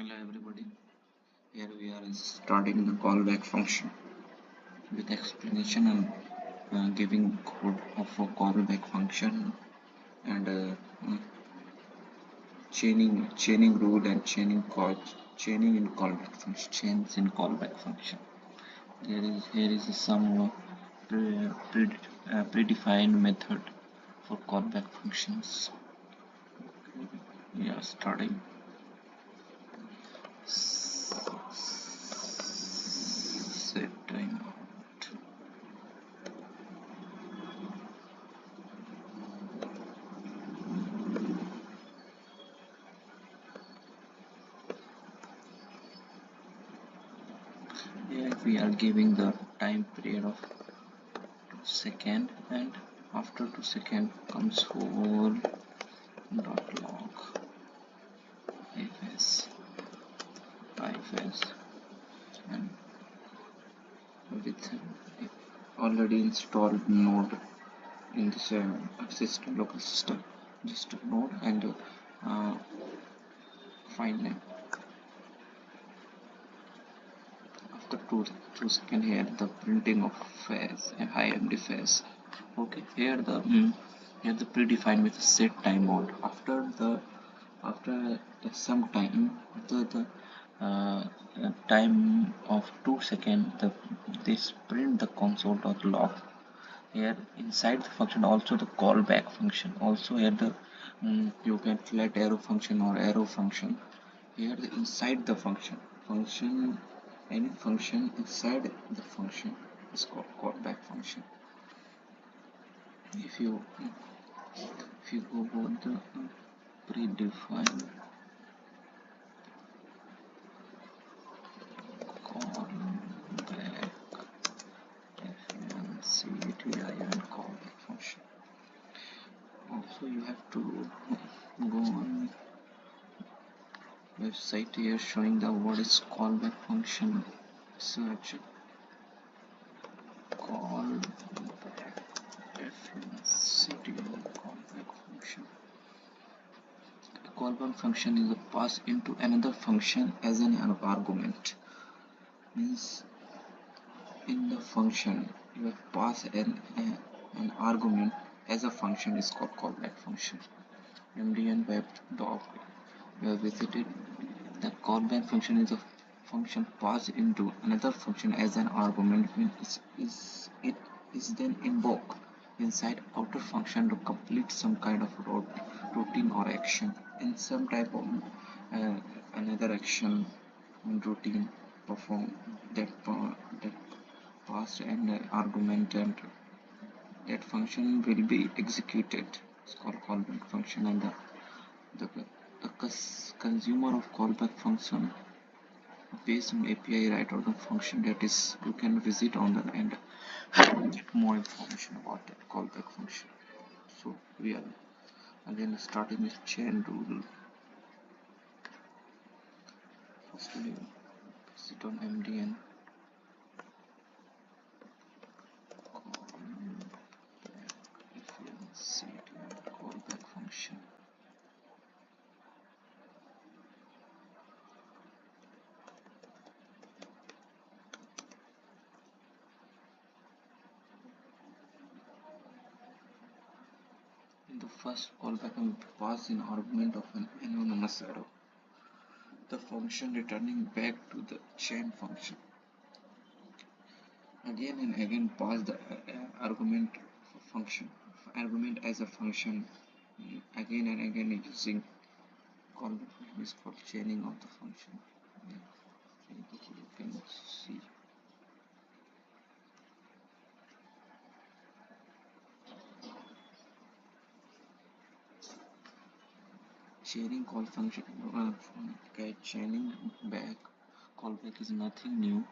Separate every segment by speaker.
Speaker 1: Hello everybody, here we are starting the callback function with explanation and giving code of a callback function and chaining rule and chaining in callback function, chains in callback function. Here is some predefined method for callback functions. We are starting. Set timeout. Here we are giving the time period of 2 seconds, and after 2 seconds comes whole dot log ifs and with already installed node in this system, local system, just a node and file name. After two seconds, here the printing of phase and IMD phase. Okay, here the predefined with set timeout. After some time, after the time of 2 seconds, this print the console.log. Here inside the function also the callback function. Also here the you can flat arrow function or arrow function. Here the inside the function, any function inside the function is called callback function. If you go about the predefined callback FNCTIN callback function. Also you have to go on website here showing the what is callback function. Search callback FNCTIN callback function. A callback function is a pass into another function as an argument. Means in the function you have pass an argument as a function is called callback function. MDN web doc we have visited. The callback function is a function passed into another function as an argument when it is then invoked inside outer function to complete some kind of routine or action in some type of another action routine perform that passed an argument, and that function will be executed. It's called callback function, and the consumer of callback function based on API write out the function that is you can visit on the end get more information about that callback function. So we are again starting with chain rule. First we visit on MDN callback function. In the first callback we pass an argument of an anonymous arrow, the function returning back to the chain function. Again and again pass the argument as a function again and again using callback function is called chaining of the function. You can see chaining call function chaining back callback is nothing new.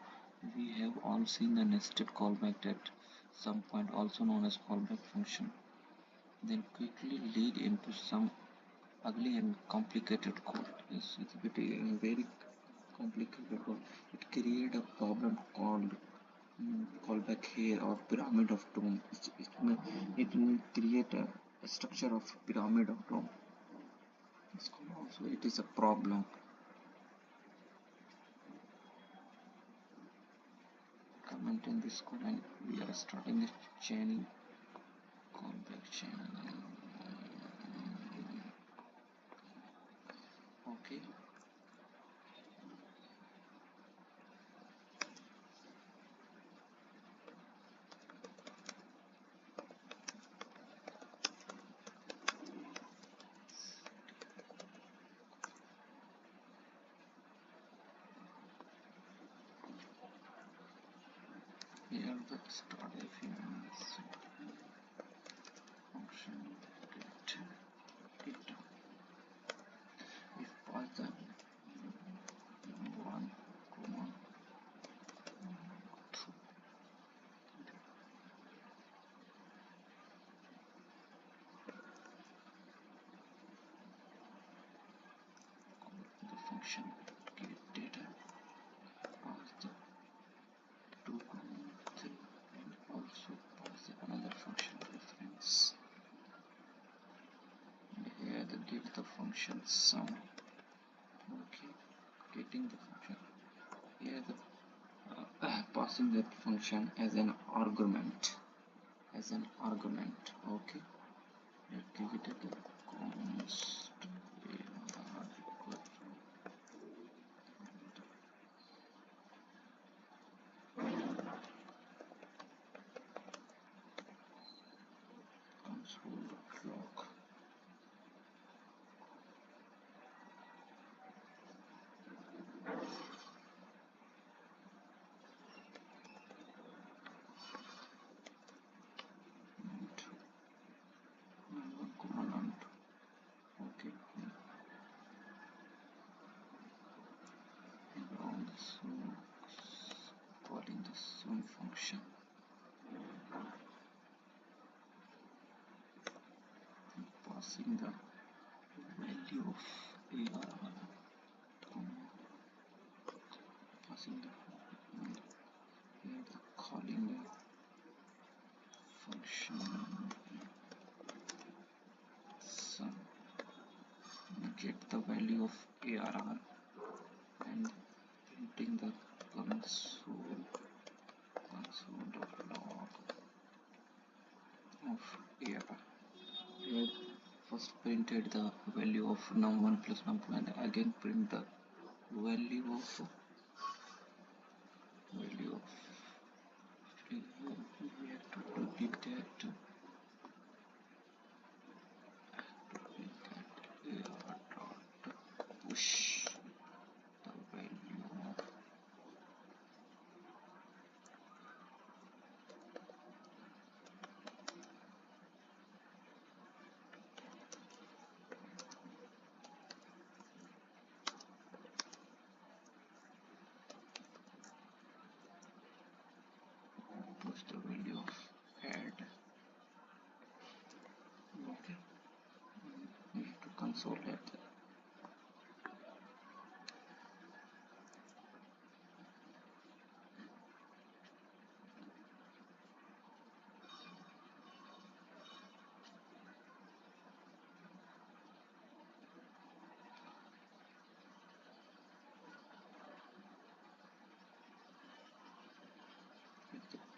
Speaker 1: We have all seen the nested callback at some point, also known as callback function, then quickly lead into some ugly and complicated code. It's very complicated code. It created a problem called callback here or pyramid of DOM. It will create a structure of pyramid of DOM. Also it is a problem. maintain this code, and we are starting the chaining callback chain. Okay, here the start events function get it. If pass the one comma through the function get data, pass the 2 comma 3, and also pass the another function reference. And here the get the function sum. Okay, getting the function here the passing that function as an argument, okay. Let's give it a const console.log. Command, okay. And also calling the sum function and passing the value of ARR, passing the and here the calling the function sum, get the value of ARR and printing the console.log of ARR. Here first printed the value of num1 plus num2 and again print the value of actually we have to duplicate that AR dot push the value of add. Okay, we have to console that.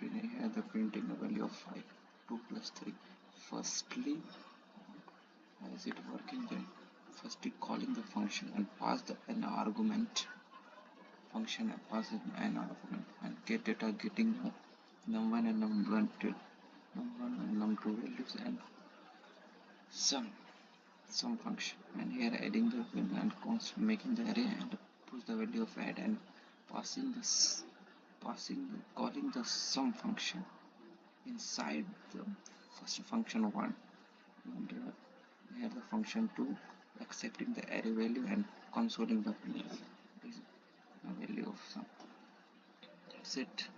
Speaker 1: Here the printing the value of 5, 2 plus 3. Firstly, how is it working then? Firstly calling the function and pass the an argument function and pass it an argument and get data, getting num1 and num2 values and some function, and here adding the value and const making the array and push the value of add and calling the sum function inside the first function 1, and here the function 2 accepting the array value and consoling the value of sum. That's it.